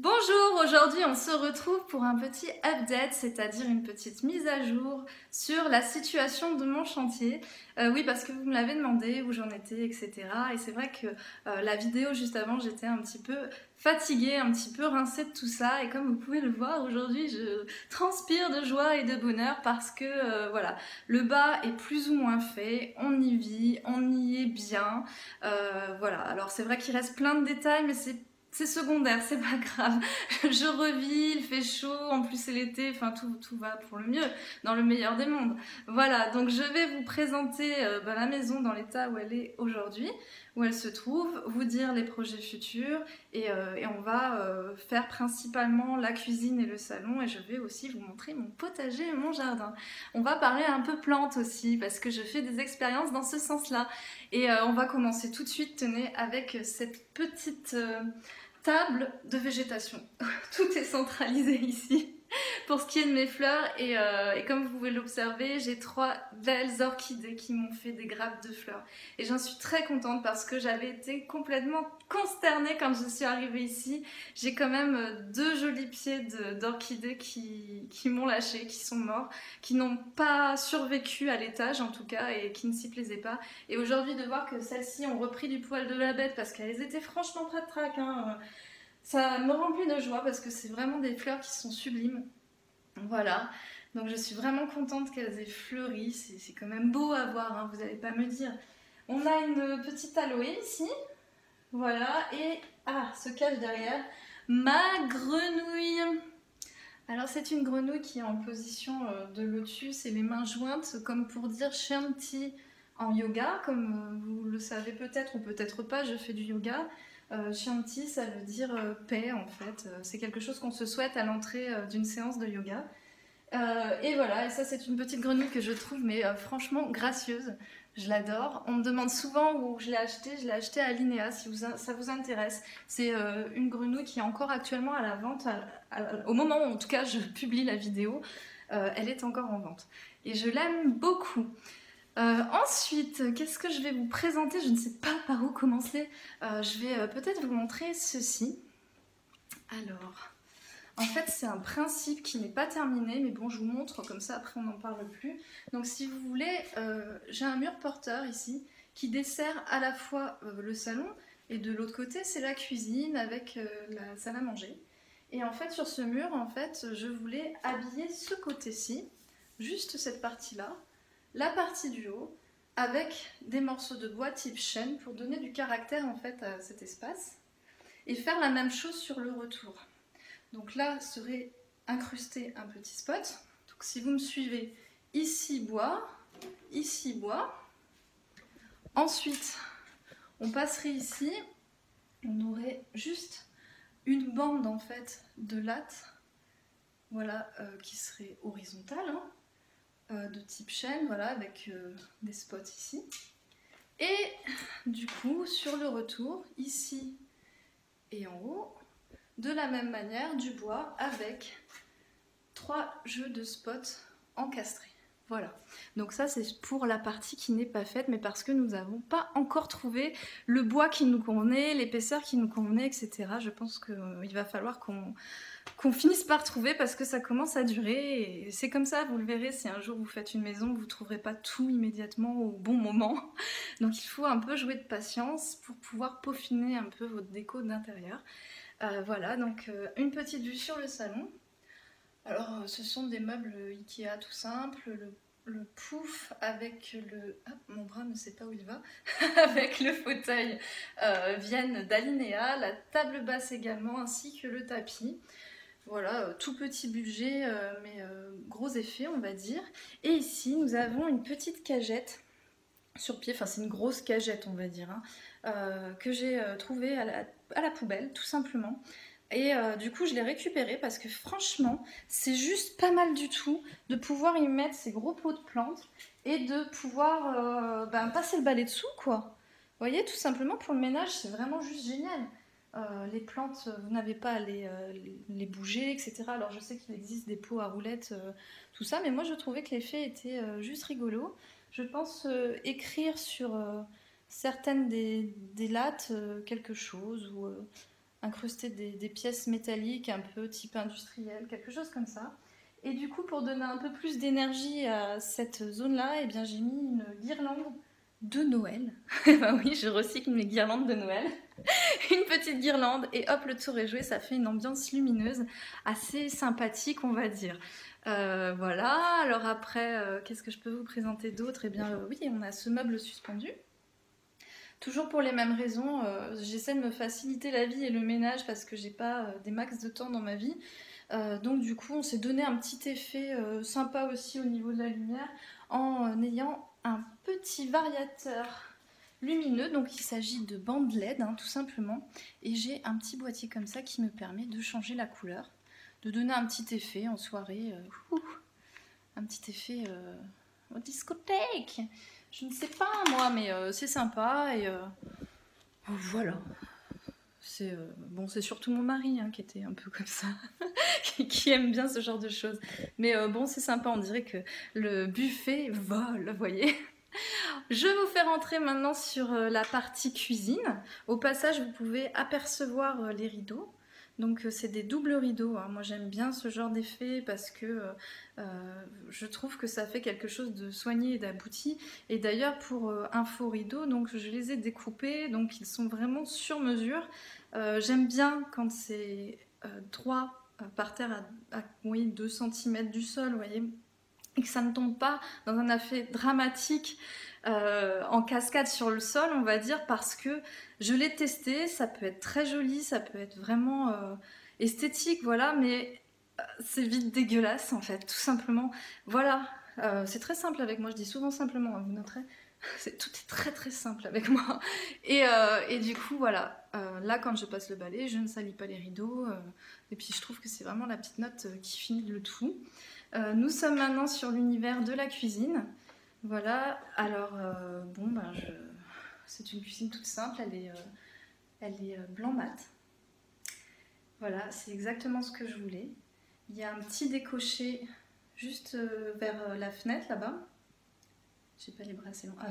Bonjour, aujourd'hui on se retrouve pour un petit update, c'est-à-dire une petite mise à jour sur la situation de mon chantier. Oui, parce que vous me l'avez demandé, où j'en étais, etc. Et c'est vrai que la vidéo juste avant, j'étais un petit peu fatiguée, un petit peu rincée de tout ça. Et comme vous pouvez le voir, aujourd'hui je transpire de joie et de bonheur parce que voilà, le bas est plus ou moins fait, on y vit, on y est bien. Voilà, alors c'est vrai qu'il reste plein de détails, mais c'est secondaire, c'est pas grave. Je revis, il fait chaud, en plus c'est l'été, enfin tout va pour le mieux, dans le meilleur des mondes. Voilà, donc je vais vous présenter la maison dans l'état où elle est aujourd'hui, où elle se trouve, vous dire les projets futurs, et on va faire principalement la cuisine et le salon, et je vais aussi vous montrer mon potager et mon jardin. On va parler un peu plantes aussi, parce que je fais des expériences dans ce sens-là. Et on va commencer tout de suite, tenez, avec cette petite table de végétation. Tout est centralisé ici pour ce qui est de mes fleurs et comme vous pouvez l'observer, j'ai trois belles orchidées qui m'ont fait des grappes de fleurs et j'en suis très contente parce que j'avais été complètement consternée quand je suis arrivée ici. J'ai quand même deux jolis pieds d'orchidées qui m'ont lâché, qui sont morts, qui n'ont pas survécu à l'étage en tout cas et qui ne s'y plaisaient pas. Et aujourd'hui de voir que celles-ci ont repris du poil de la bête parce qu'elles étaient franchement trac-trac, hein, ça me remplit de joie parce que c'est vraiment des fleurs qui sont sublimes. Voilà, donc je suis vraiment contente qu'elles aient fleuri, c'est quand même beau à voir, hein, vous n'allez pas me dire. On a une petite aloe ici, voilà, et se cache derrière ma grenouille. Alors c'est une grenouille qui est en position de lotus et les mains jointes, comme pour dire Shanti en yoga, comme vous le savez peut-être ou peut-être pas, je fais du yoga. Shanti, ça veut dire paix en fait. C'est quelque chose qu'on se souhaite à l'entrée d'une séance de yoga. Et voilà, et ça c'est une petite grenouille que je trouve mais franchement gracieuse. Je l'adore. On me demande souvent où je l'ai acheté à Linéa si ça vous intéresse. C'est une grenouille qui est encore actuellement à la vente, au moment où en tout cas je publie la vidéo, elle est encore en vente. Et je l'aime beaucoup. Ensuite, qu'est-ce que je vais vous présenter? Je ne sais pas par où commencer. Je vais peut-être vous montrer ceci. Alors, en fait, c'est un principe qui n'est pas terminé, mais bon, je vous montre, comme ça après on n'en parle plus. Donc si vous voulez, j'ai un mur porteur ici qui dessert à la fois le salon et de l'autre côté c'est la cuisine avec la salle à manger. Et en fait sur ce mur, en fait, je voulais habiller ce côté-ci, juste cette partie-là, la partie du haut, avec des morceaux de bois type chêne pour donner du caractère en fait à cet espace, et faire la même chose sur le retour. Donc là serait incrusté un petit spot. Donc si vous me suivez, ici bois, ici bois. Ensuite, on passerait ici, on aurait juste une bande en fait de latte, voilà, qui serait horizontale, hein, de type chêne, voilà, avec des spots ici. Et du coup, sur le retour, ici et en haut, de la même manière, du bois avec 3 jeux de spots encastrés. Voilà, donc ça c'est pour la partie qui n'est pas faite, mais parce que nous n'avons pas encore trouvé le bois qui nous convenait, l'épaisseur qui nous convenait, etc. Je pense qu'il va falloir qu'on finisse par trouver parce que ça commence à durer. Et c'est comme ça, vous le verrez, si un jour vous faites une maison, vous ne trouverez pas tout immédiatement au bon moment. Donc il faut un peu jouer de patience pour pouvoir peaufiner un peu votre déco d'intérieur. Voilà, donc une petite vue sur le salon. Alors, ce sont des meubles Ikea tout simples, le pouf avec le... Ah, mon bras ne sait pas où il va. Avec le fauteuil viennent d'Alinéa, la table basse également, ainsi que le tapis. Voilà, tout petit budget, mais gros effet, on va dire. Et ici, nous avons une petite cagette sur pied, enfin c'est une grosse cagette, on va dire, hein, que j'ai trouvée à la poubelle, tout simplement. Et du coup, je l'ai récupérée parce que franchement, c'est juste pas mal du tout de pouvoir y mettre ces gros pots de plantes et de pouvoir passer le balai dessous, quoi. Vous voyez, tout simplement pour le ménage, c'est vraiment juste génial. Les plantes, vous n'avez pas à les bouger, etc. Alors je sais qu'il existe des pots à roulettes, tout ça, mais moi je trouvais que l'effet était juste rigolo. Je pense écrire sur certaines des lattes quelque chose ou incruster des pièces métalliques un peu type industriel, quelque chose comme ça. Et du coup, pour donner un peu plus d'énergie à cette zone-là, eh bien, j'ai mis une guirlande de Noël. Bah oui, je recycle mes guirlandes de Noël. Une petite guirlande et hop, le tour est joué, ça fait une ambiance lumineuse assez sympathique, on va dire. Voilà, alors après, qu'est-ce que je peux vous présenter d'autre? Eh bien, oui, on a ce meuble suspendu. Toujours pour les mêmes raisons, j'essaie de me faciliter la vie et le ménage parce que j'ai pas des max de temps dans ma vie. Donc du coup, on s'est donné un petit effet sympa aussi au niveau de la lumière en ayant un petit variateur lumineux. Donc il s'agit de bandes LED, hein, tout simplement. Et j'ai un petit boîtier comme ça qui me permet de changer la couleur, de donner un petit effet en soirée, un petit effet au discothèque. Je ne sais pas moi, mais c'est sympa et voilà. C'est bon, c'est surtout mon mari qui était un peu comme ça, qui aime bien ce genre de choses. Mais bon, c'est sympa, on dirait que le buffet vole, vous voyez. Je vais vous faire entrer maintenant sur la partie cuisine. Au passage, vous pouvez apercevoir les rideaux. Donc c'est des doubles rideaux, hein. Moi j'aime bien ce genre d'effet parce que je trouve que ça fait quelque chose de soigné et d'abouti. Et d'ailleurs pour un faux rideau, donc je les ai découpés, donc ils sont vraiment sur mesure. J'aime bien quand c'est droit par terre à oui, 2 cm du sol, vous voyez, et que ça ne tombe pas dans un effet dramatique en cascade sur le sol, on va dire, parce que je l'ai testé, ça peut être très joli, ça peut être vraiment esthétique, voilà, mais c'est vite dégueulasse en fait, tout simplement. Voilà, c'est très simple avec moi, je dis souvent simplement, hein, vous noterez. Tout est très très simple avec moi. Et du coup, voilà, là quand je passe le balai, je ne salis pas les rideaux. Et puis je trouve que c'est vraiment la petite note qui finit le tout. Nous sommes maintenant sur l'univers de la cuisine. Voilà, alors bon, ben c'est une cuisine toute simple, elle est blanc mat. Voilà, c'est exactement ce que je voulais. Il y a un petit décoché juste vers la fenêtre là-bas. J'ai pas les bras assez longs. Ah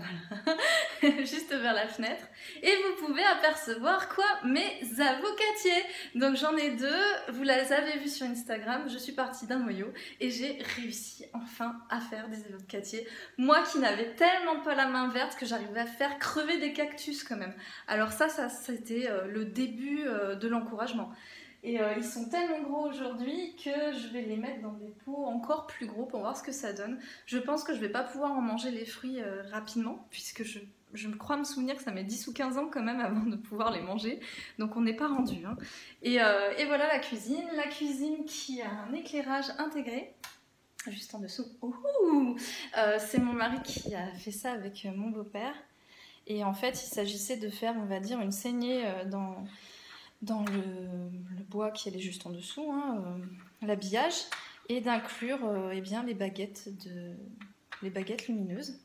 voilà. Juste vers la fenêtre. Et vous pouvez apercevoir quoi? Mes avocatiers. Donc j'en ai deux. Vous les avez vus sur Instagram. Je suis partie d'un noyau et j'ai réussi enfin à faire des avocatiers. Moi qui n'avais tellement pas la main verte que j'arrivais à faire crever des cactus quand même. Alors ça c'était le début de l'encouragement. Et ils sont tellement gros aujourd'hui que je vais les mettre dans des pots encore plus gros pour voir ce que ça donne. Je pense que je vais pas pouvoir en manger les fruits rapidement, puisque je me crois me souvenir que ça met 10 ou 15 ans quand même avant de pouvoir les manger. Donc on n'est pas rendu. Hein. Et voilà la cuisine. La cuisine qui a un éclairage intégré. Juste en dessous. C'est mon mari qui a fait ça avec mon beau-père. Et en fait, il s'agissait de faire, on va dire, une saignée dans le bois qui est juste en dessous, hein, l'habillage, et d'inclure eh bien, les baguettes lumineuses.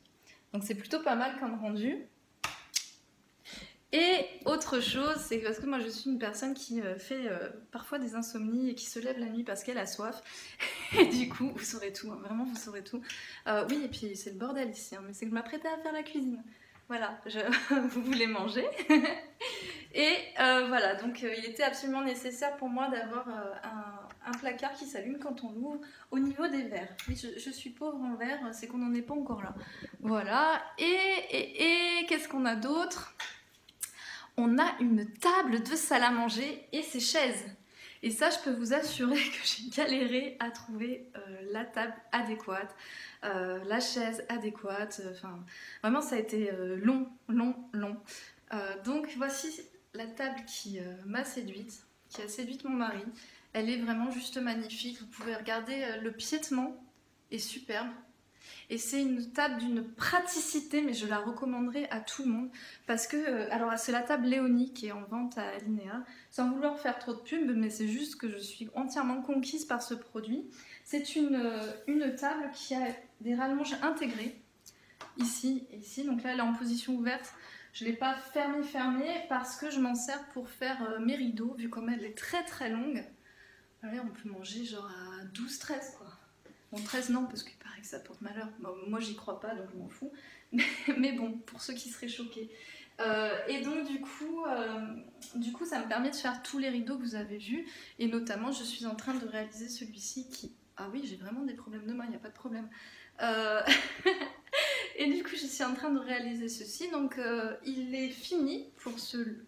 Donc c'est plutôt pas mal comme rendu. Et autre chose, c'est parce que moi je suis une personne qui fait parfois des insomnies et qui se lève la nuit parce qu'elle a soif. Et du coup, vous saurez tout, hein, vraiment vous saurez tout. Oui, et puis c'est le bordel ici, hein, mais c'est que je m'apprêtais à faire la cuisine. Voilà, vous voulez manger. Et voilà, donc il était absolument nécessaire pour moi d'avoir un placard qui s'allume quand on l'ouvre au niveau des verres. Oui, je suis pauvre en verre, c'est qu'on n'en est pas encore là. Voilà, et qu'est-ce qu'on a d'autre? On a une table de salle à manger et ses chaises. Et ça, je peux vous assurer que j'ai galéré à trouver la table adéquate, la chaise adéquate. Enfin, vraiment, ça a été long. Donc voici la table qui m'a séduite, qui a séduite mon mari. Elle est vraiment juste magnifique. Vous pouvez regarder, le piétement est superbe. Et c'est une table d'une praticité, mais je la recommanderais à tout le monde. Parce que, alors c'est la table Léonie qui est en vente à Alinéa. Sans vouloir faire trop de pub, mais c'est juste que je suis entièrement conquise par ce produit. C'est une table qui a des rallonges intégrés. Ici et ici. Donc là, elle est en position ouverte. Je ne l'ai pas fermée parce que je m'en sers pour faire mes rideaux, vu comme elle est très très longue. Allez, on peut manger genre à 12-13 quoi. Bon, 13 non, parce qu'il paraît que ça porte malheur. Bon, moi, j'y crois pas, donc je m'en fous. Mais bon, pour ceux qui seraient choqués. Et donc, du coup, ça me permet de faire tous les rideaux que vous avez vus. Et notamment, je suis en train de réaliser celui-ci qui... Ah oui, j'ai vraiment des problèmes de main, il n'y a pas de problème. Et du coup, je suis en train de réaliser ceci. Donc, il est fini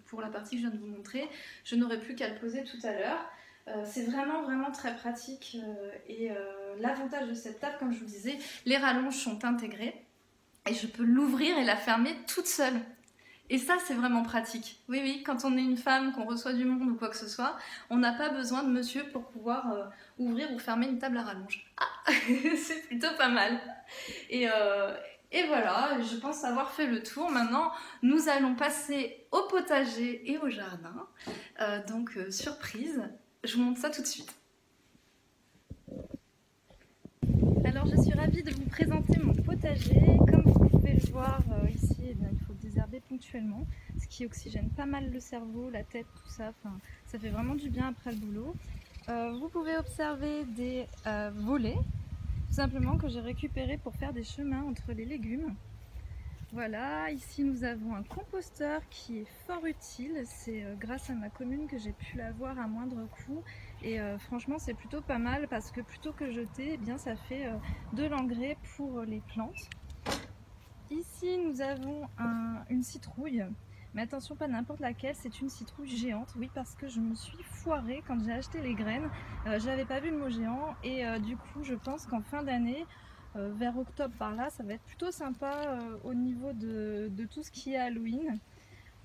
pour la partie que je viens de vous montrer. Je n'aurai plus qu'à le poser tout à l'heure. C'est vraiment très pratique. L'avantage de cette table, comme je vous disais, les rallonges sont intégrées. Et je peux l'ouvrir et la fermer toute seule. Et ça, c'est vraiment pratique. Oui, quand on est une femme, qu'on reçoit du monde ou quoi que ce soit, on n'a pas besoin de monsieur pour pouvoir ouvrir ou fermer une table à rallonge. Ah, c'est plutôt pas mal. Et voilà, je pense avoir fait le tour. Maintenant, nous allons passer au potager et au jardin. Surprise, je vous montre ça tout de suite. Alors, je suis ravie de vous présenter mon potager. Comme vous pouvez le voir ici, eh bien, il faut désherber ponctuellement, ce qui oxygène pas mal le cerveau, la tête, tout ça. Enfin, ça fait vraiment du bien après le boulot. Vous pouvez observer des volets, tout simplement, que j'ai récupérés pour faire des chemins entre les légumes. Voilà, ici nous avons un composteur qui est fort utile. C'est grâce à ma commune que j'ai pu l'avoir à moindre coût. Et franchement, c'est plutôt pas mal parce que plutôt que jeter, eh bien, ça fait de l'engrais pour les plantes. Ici, nous avons une citrouille. Mais attention, pas n'importe laquelle, c'est une citrouille géante. Oui, parce que je me suis foirée quand j'ai acheté les graines. Je n'avais pas vu le mot géant. Et du coup, je pense qu'en fin d'année, vers octobre par là, ça va être plutôt sympa au niveau de tout ce qui est Halloween.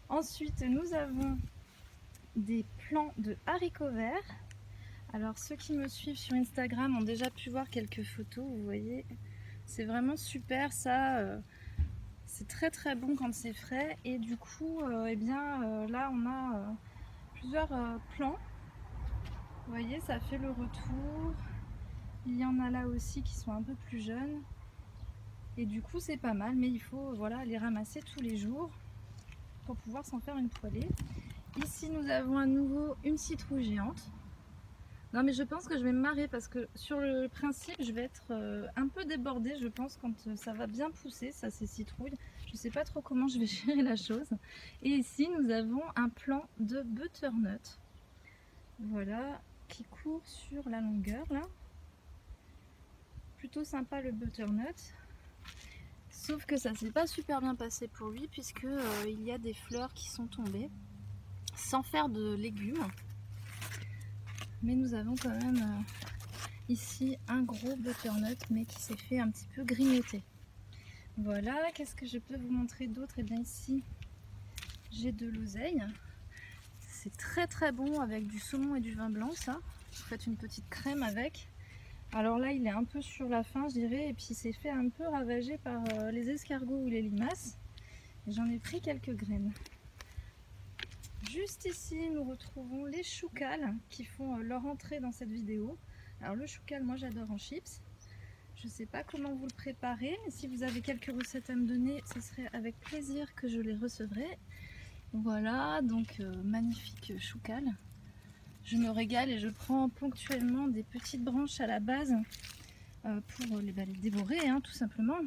Ensuite, nous avons des plants de haricots verts. Alors ceux qui me suivent sur Instagram ont déjà pu voir quelques photos, vous voyez, c'est vraiment super ça, c'est très bon quand c'est frais. Et du coup, là on a plusieurs plants, vous voyez, ça fait le retour. Il y en a là aussi qui sont un peu plus jeunes. Et du coup c'est pas mal, mais il faut les ramasser tous les jours pour pouvoir s'en faire une poêlée. Ici nous avons à nouveau une citrouille géante. Non mais je pense que je vais me marrer parce que sur le principe je vais être un peu débordée je pense quand ça va bien pousser, ça c'est citrouille. Je sais pas trop comment je vais gérer la chose. Et ici nous avons un plant de butternut. Voilà, qui court sur la longueur là. Plutôt sympa le butternut. Sauf que ça s'est pas super bien passé pour lui puisque il y a des fleurs qui sont tombées sans faire de légumes. Mais nous avons quand même ici un gros butternut mais qui s'est fait un petit peu grignoter. Voilà, qu'est-ce que je peux vous montrer d'autre? Et bien ici j'ai de l'oseille. C'est très bon avec du saumon et du vin blanc ça. Vous faites une petite crème avec. Alors là il est un peu sur la fin je dirais et puis il s'est fait un peu ravager par les escargots ou les limaces. J'en ai pris quelques graines. Juste ici, nous retrouvons les choucals qui font leur entrée dans cette vidéo. Alors le choucal, moi j'adore en chips. Je ne sais pas comment vous le préparez, mais si vous avez quelques recettes à me donner, ce serait avec plaisir que je les recevrai. Voilà, donc magnifique choucal. Je me régale et je prends ponctuellement des petites branches à la base pour les dévorer, hein, tout simplement.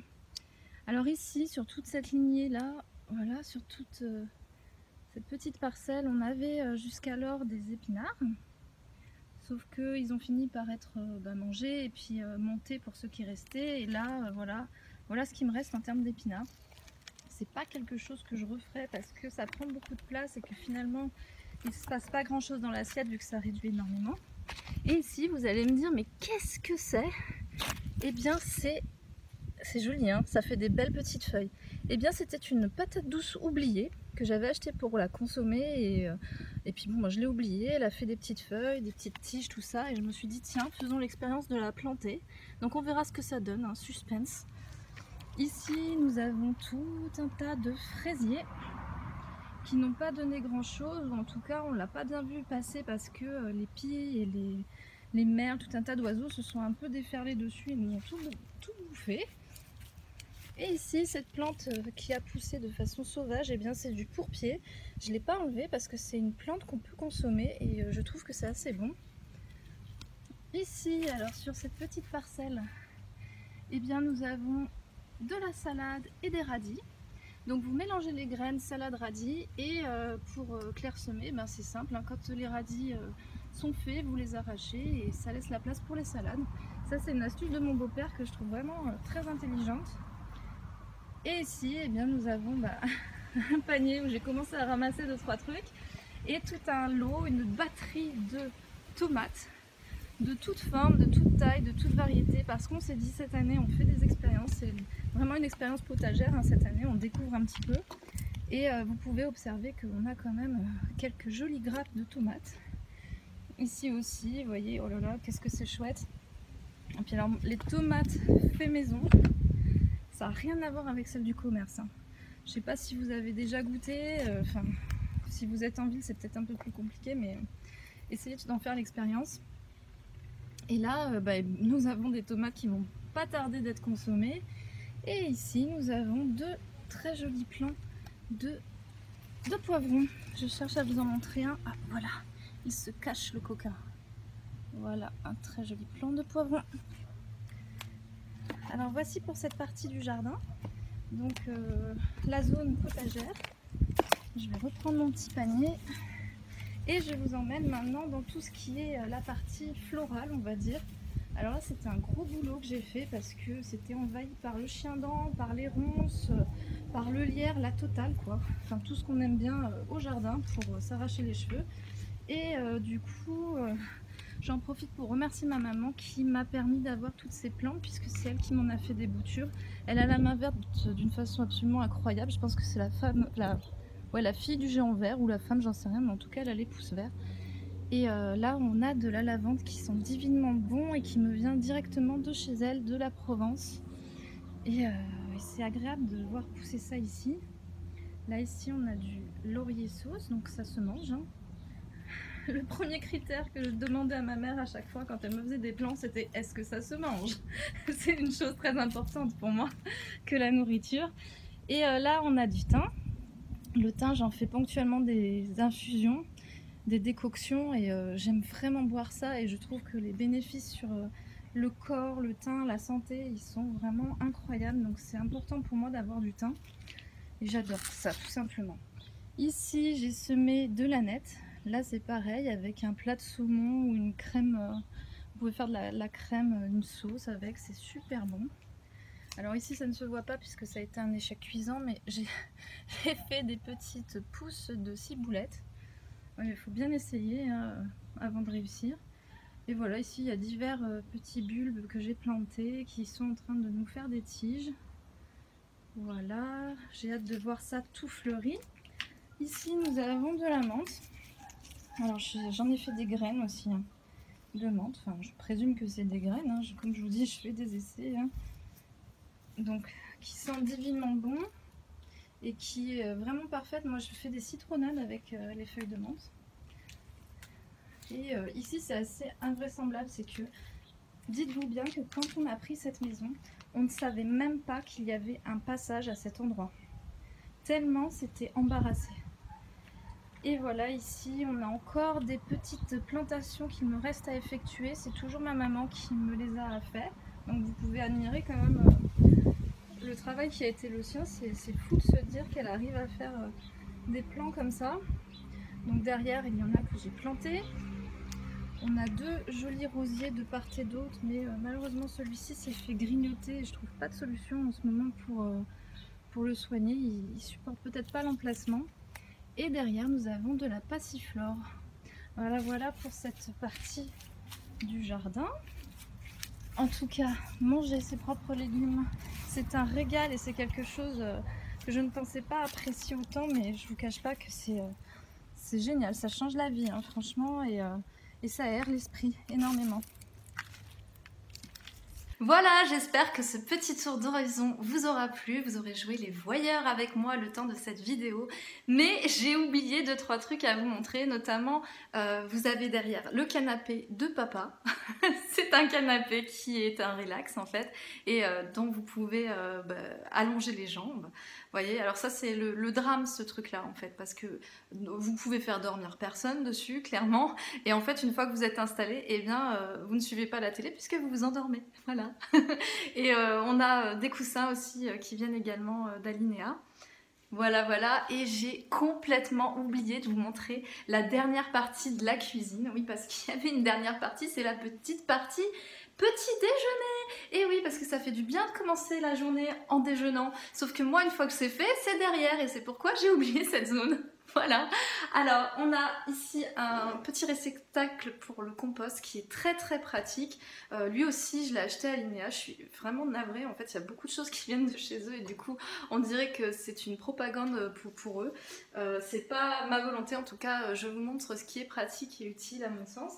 Alors ici, sur toute cette lignée là, voilà, sur toute... cette petite parcelle, on avait jusqu'alors des épinards, sauf qu'ils ont fini par être mangés et puis montés pour ceux qui restaient. Et là, voilà ce qui me reste en termes d'épinards. C'est pas quelque chose que je referai parce que ça prend beaucoup de place et que finalement il ne se passe pas grand chose dans l'assiette vu que ça réduit énormément. Et ici, vous allez me dire, mais qu'est-ce que c'est? Eh bien, c'est joli, hein, ça fait des belles petites feuilles. Eh bien, c'était une patate douce oubliée que j'avais achetée pour la consommer et puis bon, moi je l'ai oubliée, elle a fait des petites feuilles, des petites tiges, tout ça, et je me suis dit tiens, faisons l'expérience de la planter. Donc on verra ce que ça donne, hein, suspense. Ici nous avons tout un tas de fraisiers qui n'ont pas donné grand chose, ou en tout cas on l'a pas bien vu passer parce que les pieds et les merles, tout un tas d'oiseaux se sont un peu déferlés dessus et nous ont tout bouffé. Et ici, cette plante qui a poussé de façon sauvage, eh bien c'est du pourpier. Je ne l'ai pas enlevé parce que c'est une plante qu'on peut consommer et je trouve que c'est assez bon. Ici, alors sur cette petite parcelle, eh bien nous avons de la salade et des radis. Donc vous mélangez les graines, salade, radis, et pour clairsemer, ben c'est simple, hein, quand les radis sont faits, vous les arrachez et ça laisse la place pour les salades. Ça c'est une astuce de mon beau-père que je trouve vraiment très intelligente. Et ici, eh bien, nous avons un panier où j'ai commencé à ramasser 2-3 trucs et tout un lot, une batterie de tomates de toutes formes, de toutes tailles, de toutes variétés, parce qu'on s'est dit cette année on fait des expériences, c'est vraiment une expérience potagère, hein, cette année on découvre un petit peu et vous pouvez observer qu'on a quand même quelques jolies grappes de tomates. Ici aussi, vous voyez, oh là là, qu'est-ce que c'est chouette. Et puis alors les tomates fait maison, ça n'a rien à voir avec celles du commerce, hein. Je ne sais pas si vous avez déjà goûté, si vous êtes en ville c'est peut-être un peu plus compliqué, mais essayez d'en faire l'expérience. Et là, nous avons des tomates qui vont pas tarder d'être consommées. Et ici, nous avons 2 très jolis plants de poivrons. Je cherche à vous en montrer un. Ah, voilà, il se cache le coquin. Voilà, un très joli plant de poivrons. Alors voici pour cette partie du jardin. Donc la zone potagère. Je vais reprendre mon petit panier. Et je vous emmène maintenant dans tout ce qui est la partie florale, on va dire. Alors là, c'était un gros boulot que j'ai fait parce que c'était envahi par le chien-dent, par les ronces, par le lierre, la totale quoi. Enfin, tout ce qu'on aime bien au jardin pour s'arracher les cheveux. Et du coup, j'en profite pour remercier ma maman qui m'a permis d'avoir toutes ces plantes puisque c'est elle qui m'en a fait des boutures. Elle a la main verte d'une façon absolument incroyable. Je pense que c'est la fille du géant vert ou la femme, j'en sais rien, mais en tout cas elle a les pouces verts. Et là on a de la lavande qui sent divinement bon et qui me vient directement de chez elle, de la Provence. Et c'est agréable de voir pousser ça ici. Là ici on a du laurier sauce, donc ça se mange, hein. Le premier critère que je demandais à ma mère à chaque fois quand elle me faisait des plans, c'était est-ce que ça se mange? C'est une chose très importante pour moi que la nourriture. Et là on a du thym. Le thym, j'en fais ponctuellement des infusions, des décoctions et j'aime vraiment boire ça et je trouve que les bénéfices sur le corps, le teint, la santé, ils sont vraiment incroyables. Donc c'est important pour moi d'avoir du thym et j'adore ça tout simplement. Ici j'ai semé de l'aneth. Là c'est pareil avec un plat de saumon ou une crème. Vous pouvez faire de la crème, une sauce avec, c'est super bon. Alors ici ça ne se voit pas puisque ça a été un échec cuisant, mais j'ai fait des petites pousses de ciboulettes. Ouais, il faut bien essayer hein, avant de réussir. Et voilà, ici il y a divers petits bulbes que j'ai plantés qui sont en train de nous faire des tiges. Voilà, j'ai hâte de voir ça tout fleuri. Ici nous avons de la menthe. Alors j'en ai fait des graines aussi hein, de menthe, enfin je présume que c'est des graines, hein. Comme je vous dis je fais des essais. Hein. Donc qui sent divinement bon et qui est vraiment parfaite. Moi je fais des citronnades avec les feuilles de menthe. Et ici c'est assez invraisemblable, c'est que dites-vous bien que quand on a pris cette maison, on ne savait même pas qu'il y avait un passage à cet endroit. Tellement c'était embarrassé. Et voilà, ici on a encore des petites plantations qu'il me reste à effectuer. C'est toujours ma maman qui me les a fait. Donc vous pouvez admirer quand même le travail qui a été le sien. C'est fou de se dire qu'elle arrive à faire des plants comme ça. Donc derrière il y en a que j'ai planté. On a 2 jolis rosiers de part et d'autre, mais malheureusement celui-ci s'est fait grignoter et je trouve pas de solution en ce moment pour le soigner. Il supporte peut-être pas l'emplacement. Et derrière nous avons de la passiflore. Voilà pour cette partie du jardin. En tout cas, manger ses propres légumes, c'est un régal et c'est quelque chose que je ne pensais pas apprécier autant, mais je vous cache pas que c'est génial, ça change la vie hein, franchement, et ça aère l'esprit énormément. Voilà, j'espère que ce petit tour d'horizon vous aura plu, vous aurez joué les voyeurs avec moi le temps de cette vidéo, mais j'ai oublié 2-3 trucs à vous montrer, notamment vous avez derrière le canapé de papa. C'est un canapé qui est un relax en fait, et dont vous pouvez allonger les jambes voyez, alors ça c'est le drame ce truc-là en fait, parce que vous pouvez faire dormir personne dessus, clairement, et en fait une fois que vous êtes installé, eh bien vous ne suivez pas la télé puisque vous vous endormez, voilà. Et on a des coussins aussi qui viennent également d'Alinea. Voilà, voilà, et j'ai complètement oublié de vous montrer la dernière partie de la cuisine. Oui, parce qu'il y avait une dernière partie, c'est la petite partie petit déjeuner. Et oui, parce que ça fait du bien de commencer la journée en déjeunant. Sauf que moi, une fois que c'est fait, c'est derrière, et c'est pourquoi j'ai oublié cette zone. Voilà. Alors, on a ici un petit réceptacle pour le compost qui est très très pratique. Lui aussi, je l'ai acheté à Linéa. Je suis vraiment navrée. En fait, il y a beaucoup de choses qui viennent de chez eux et du coup, on dirait que c'est une propagande pour eux. C'est pas ma volonté, en tout cas, je vous montre ce qui est pratique et utile à mon sens.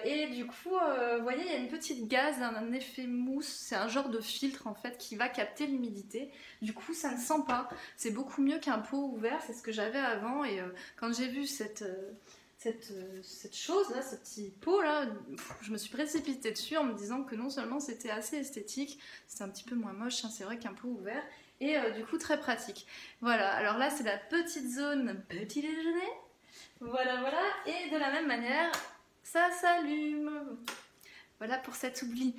Et du coup, vous voyez, il y a une petite gaze, un effet mousse, c'est un genre de filtre en fait qui va capter l'humidité. Du coup, ça ne sent pas. C'est beaucoup mieux qu'un pot ouvert, c'est ce que j'avais avant. Et quand j'ai vu cette chose là, ce petit pot là, je me suis précipitée dessus en me disant que non seulement c'était assez esthétique, c'était un petit peu moins moche, hein, c'est vrai qu'un pot ouvert, et du coup très pratique. Voilà, alors là c'est la petite zone petit déjeuner. Voilà, voilà, et de la même manière, ça s'allume. Voilà pour cet oubli.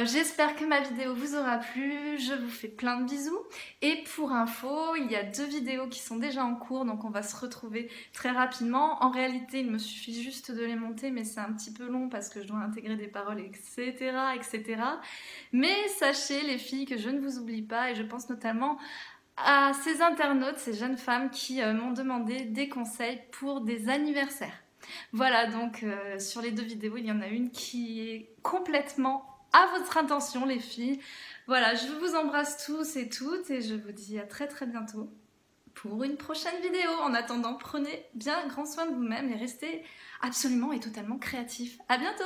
J'espère que ma vidéo vous aura plu. Je vous fais plein de bisous. Et pour info, il y a 2 vidéos qui sont déjà en cours, donc on va se retrouver très rapidement. En réalité, il me suffit juste de les monter, mais c'est un petit peu long parce que je dois intégrer des paroles, etc., etc. Mais sachez, les filles, que je ne vous oublie pas, et je pense notamment à ces internautes, ces jeunes femmes qui m'ont demandé des conseils pour des anniversaires. Voilà, donc sur les 2 vidéos, il y en a une qui est complètement à votre intention, les filles. Voilà, je vous embrasse tous et toutes et je vous dis à très très bientôt pour une prochaine vidéo. En attendant, prenez bien grand soin de vous-même et restez absolument et totalement créatifs. À bientôt!